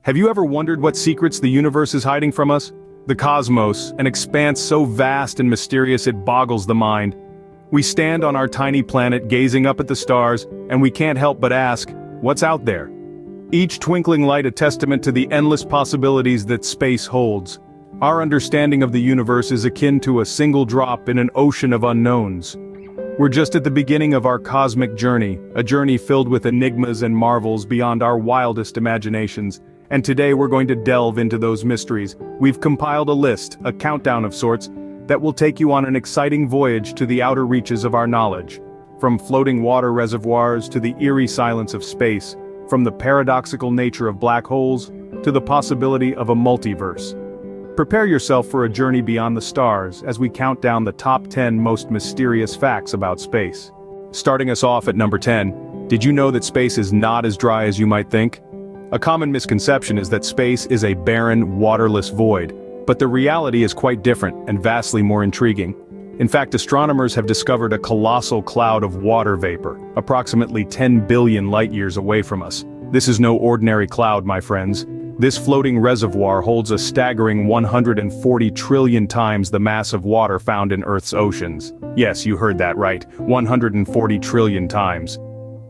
Have you ever wondered what secrets the universe is hiding from us? The cosmos, an expanse so vast and mysterious it boggles the mind. We stand on our tiny planet gazing up at the stars, and we can't help but ask, what's out there? Each twinkling light a testament to the endless possibilities that space holds. Our understanding of the universe is akin to a single drop in an ocean of unknowns. We're just at the beginning of our cosmic journey, a journey filled with enigmas and marvels beyond our wildest imaginations. And today we're going to delve into those mysteries. We've compiled a list, a countdown of sorts, that will take you on an exciting voyage to the outer reaches of our knowledge. From floating water reservoirs to the eerie silence of space, from the paradoxical nature of black holes to the possibility of a multiverse. Prepare yourself for a journey beyond the stars as we count down the top 10 most mysterious facts about space. Starting us off at number 10, did you know that space is not as dry as you might think? A common misconception is that space is a barren, waterless void, but the reality is quite different and vastly more intriguing. In fact, astronomers have discovered a colossal cloud of water vapor, approximately 10 billion light-years away from us. This is no ordinary cloud, my friends. This floating reservoir holds a staggering 140 trillion times the mass of water found in Earth's oceans. Yes, you heard that right, 140 trillion times.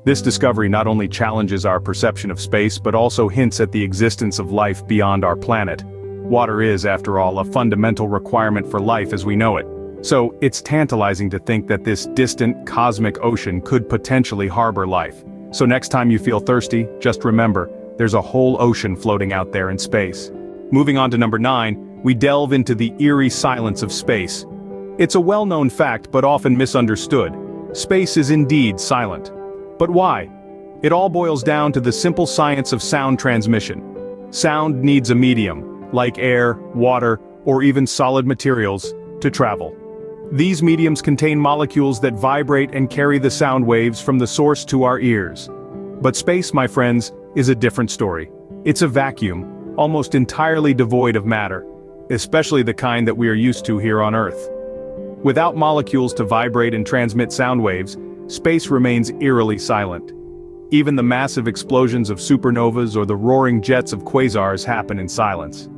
This discovery not only challenges our perception of space but also hints at the existence of life beyond our planet. Water is, after all, a fundamental requirement for life as we know it. So, it's tantalizing to think that this distant, cosmic ocean could potentially harbor life. So next time you feel thirsty, just remember, there's a whole ocean floating out there in space. Moving on to number 9, we delve into the eerie silence of space. It's a well-known fact but often misunderstood. Space is indeed silent. But why? It all boils down to the simple science of sound transmission. Sound needs a medium, like air, water, or even solid materials, to travel. These mediums contain molecules that vibrate and carry the sound waves from the source to our ears. But space, my friends, is a different story. It's a vacuum, almost entirely devoid of matter, especially the kind that we are used to here on Earth. Without molecules to vibrate and transmit sound waves, space remains eerily silent. Even the massive explosions of supernovas or the roaring jets of quasars happen in silence.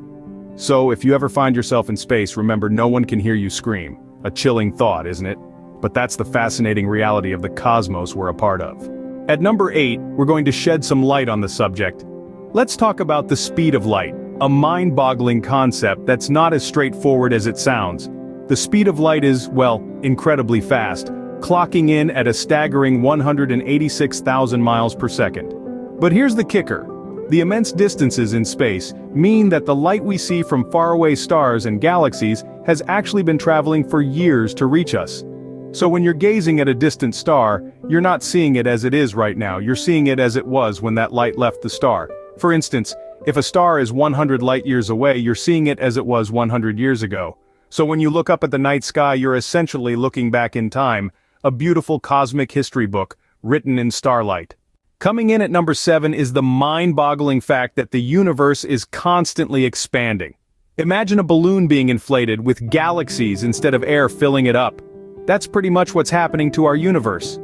So if you ever find yourself in space, remember no one can hear you scream. A chilling thought, isn't it? But that's the fascinating reality of the cosmos we're a part of. At number 8, we're going to shed some light on the subject. Let's talk about the speed of light, a mind-boggling concept that's not as straightforward as it sounds. The speed of light is, well, incredibly fast, clocking in at a staggering 186,000 miles per second. But here's the kicker. The immense distances in space mean that the light we see from faraway stars and galaxies has actually been traveling for years to reach us. So when you're gazing at a distant star, you're not seeing it as it is right now, you're seeing it as it was when that light left the star. For instance, if a star is 100 light-years away, you're seeing it as it was 100 years ago. So when you look up at the night sky, you're essentially looking back in time, a beautiful cosmic history book, written in starlight. Coming in at number 7 is the mind-boggling fact that the universe is constantly expanding. Imagine a balloon being inflated with galaxies instead of air filling it up. That's pretty much what's happening to our universe.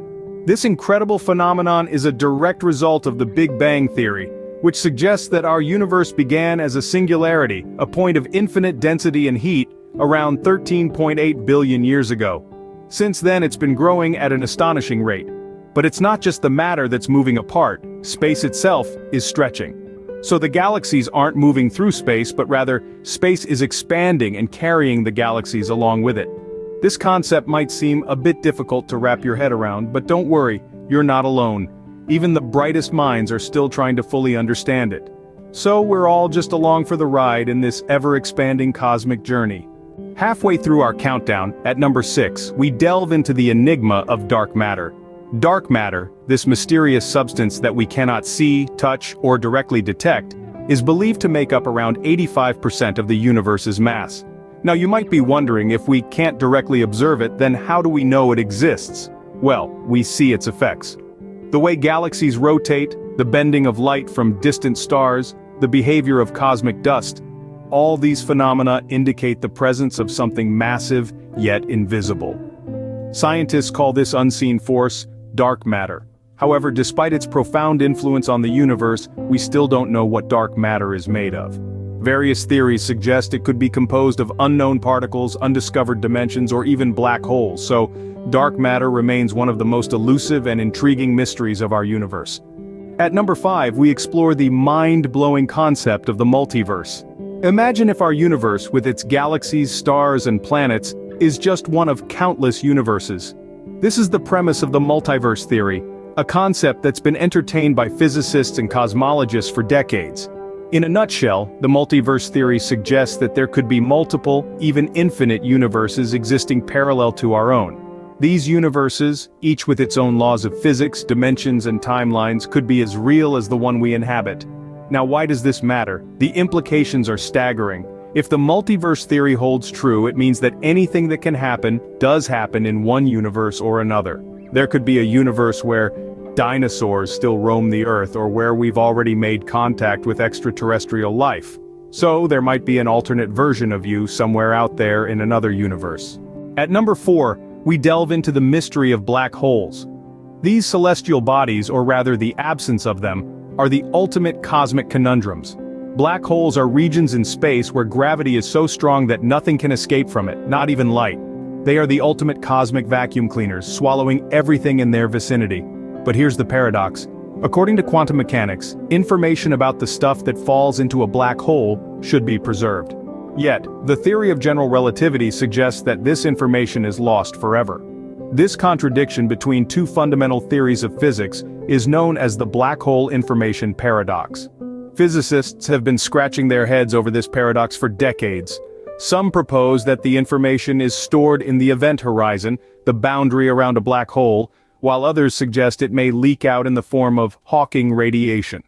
This incredible phenomenon is a direct result of the Big Bang theory, which suggests that our universe began as a singularity, a point of infinite density and heat, around 13.8 billion years ago. Since then it's been growing at an astonishing rate. But it's not just the matter that's moving apart, space itself is stretching. So the galaxies aren't moving through space, but rather, space is expanding and carrying the galaxies along with it. This concept might seem a bit difficult to wrap your head around, but don't worry, you're not alone. Even the brightest minds are still trying to fully understand it. So we're all just along for the ride in this ever-expanding cosmic journey. Halfway through our countdown, at number 6, we delve into the enigma of dark matter. Dark matter, this mysterious substance that we cannot see, touch, or directly detect, is believed to make up around 85% of the universe's mass. Now you might be wondering, if we can't directly observe it, then how do we know it exists? Well, we see its effects. The way galaxies rotate, the bending of light from distant stars, the behavior of cosmic dust, all these phenomena indicate the presence of something massive yet invisible. Scientists call this unseen force dark matter. However, despite its profound influence on the universe, we still don't know what dark matter is made of. Various theories suggest it could be composed of unknown particles, undiscovered dimensions, or even black holes, so dark matter remains one of the most elusive and intriguing mysteries of our universe. At number 5, we explore the mind-blowing concept of the multiverse. Imagine if our universe, with its galaxies, stars, and planets, is just one of countless universes. This is the premise of the multiverse theory, a concept that's been entertained by physicists and cosmologists for decades. In a nutshell, the multiverse theory suggests that there could be multiple, even infinite universes existing parallel to our own. These universes, each with its own laws of physics, dimensions, and timelines, could be as real as the one we inhabit. Now, why does this matter? The implications are staggering. If the multiverse theory holds true, it means that anything that can happen, does happen in one universe or another. There could be a universe where dinosaurs still roam the Earth, or where we've already made contact with extraterrestrial life. So there might be an alternate version of you somewhere out there in another universe. At number 4, we delve into the mystery of black holes. These celestial bodies, or rather the absence of them, are the ultimate cosmic conundrums. Black holes are regions in space where gravity is so strong that nothing can escape from it, not even light. They are the ultimate cosmic vacuum cleaners, swallowing everything in their vicinity. But here's the paradox. According to quantum mechanics, information about the stuff that falls into a black hole should be preserved. Yet, the theory of general relativity suggests that this information is lost forever. This contradiction between two fundamental theories of physics is known as the black hole information paradox. Physicists have been scratching their heads over this paradox for decades. Some propose that the information is stored in the event horizon, the boundary around a black hole, while others suggest it may leak out in the form of Hawking radiation.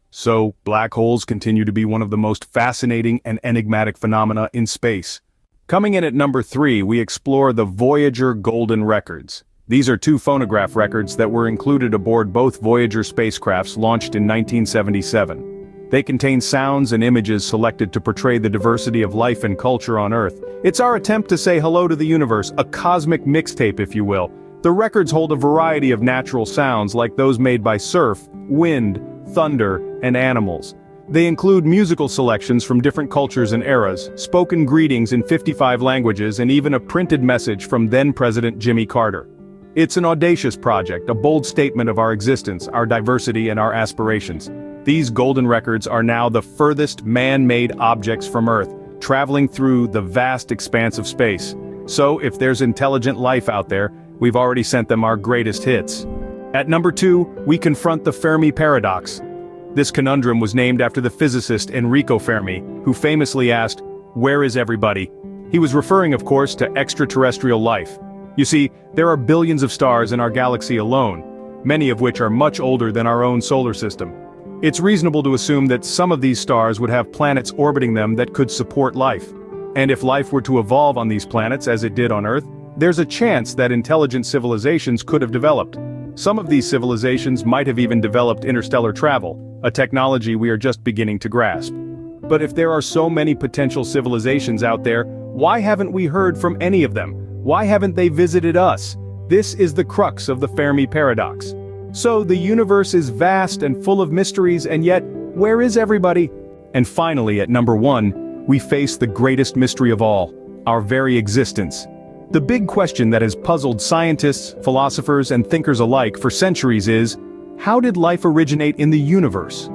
So, black holes continue to be one of the most fascinating and enigmatic phenomena in space. Coming in at number 3, we explore the Voyager Golden Records. These are 2 phonograph records that were included aboard both Voyager spacecrafts launched in 1977. They contain sounds and images selected to portray the diversity of life and culture on Earth. It's our attempt to say hello to the universe, a cosmic mixtape if you will. The records hold a variety of natural sounds like those made by surf, wind, thunder, and animals. They include musical selections from different cultures and eras, spoken greetings in 55 languages, and even a printed message from then-President Jimmy Carter. It's an audacious project, a bold statement of our existence, our diversity, and our aspirations. These golden records are now the furthest man-made objects from Earth, traveling through the vast expanse of space. So, if there's intelligent life out there, we've already sent them our greatest hits. At number 2, we confront the Fermi paradox. This conundrum was named after the physicist Enrico Fermi, who famously asked, "Where is everybody?" He was referring, of course, to extraterrestrial life. You see, there are billions of stars in our galaxy alone, many of which are much older than our own solar system. It's reasonable to assume that some of these stars would have planets orbiting them that could support life. And if life were to evolve on these planets as it did on Earth, there's a chance that intelligent civilizations could have developed. Some of these civilizations might have even developed interstellar travel, a technology we are just beginning to grasp. But if there are so many potential civilizations out there, why haven't we heard from any of them? Why haven't they visited us? This is the crux of the Fermi paradox. So the universe is vast and full of mysteries, and yet, where is everybody? And finally, at number 1, we face the greatest mystery of all, our very existence. The big question that has puzzled scientists, philosophers, and thinkers alike for centuries is, how did life originate in the universe?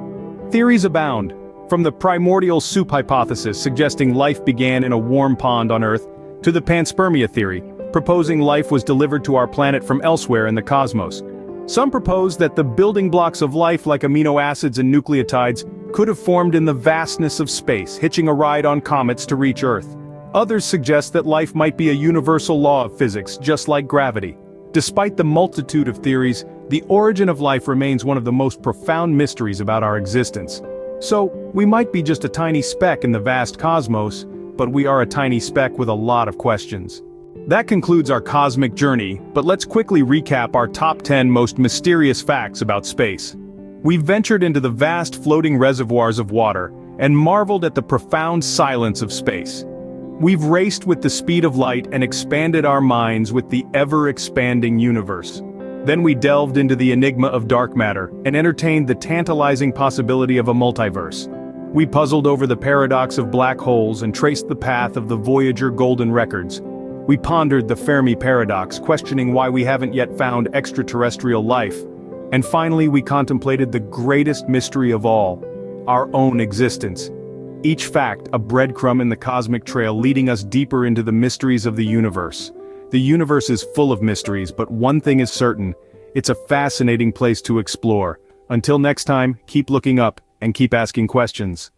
Theories abound, from the primordial soup hypothesis suggesting life began in a warm pond on Earth, to the panspermia theory, proposing life was delivered to our planet from elsewhere in the cosmos. Some propose that the building blocks of life like amino acids and nucleotides could have formed in the vastness of space, hitching a ride on comets to reach Earth. Others suggest that life might be a universal law of physics, just like gravity. Despite the multitude of theories, the origin of life remains one of the most profound mysteries about our existence. So, we might be just a tiny speck in the vast cosmos, but we are a tiny speck with a lot of questions. That concludes our cosmic journey, but let's quickly recap our top 10 most mysterious facts about space. We've ventured into the vast floating reservoirs of water, and marveled at the profound silence of space. We've raced with the speed of light and expanded our minds with the ever-expanding universe. Then we delved into the enigma of dark matter and entertained the tantalizing possibility of a multiverse. We puzzled over the paradox of black holes and traced the path of the Voyager golden records. We pondered the Fermi paradox, questioning why we haven't yet found extraterrestrial life. And finally we contemplated the greatest mystery of all, our own existence. Each fact a breadcrumb in the cosmic trail leading us deeper into the mysteries of the universe. The universe is full of mysteries, but one thing is certain, it's a fascinating place to explore. Until next time, keep looking up and keep asking questions.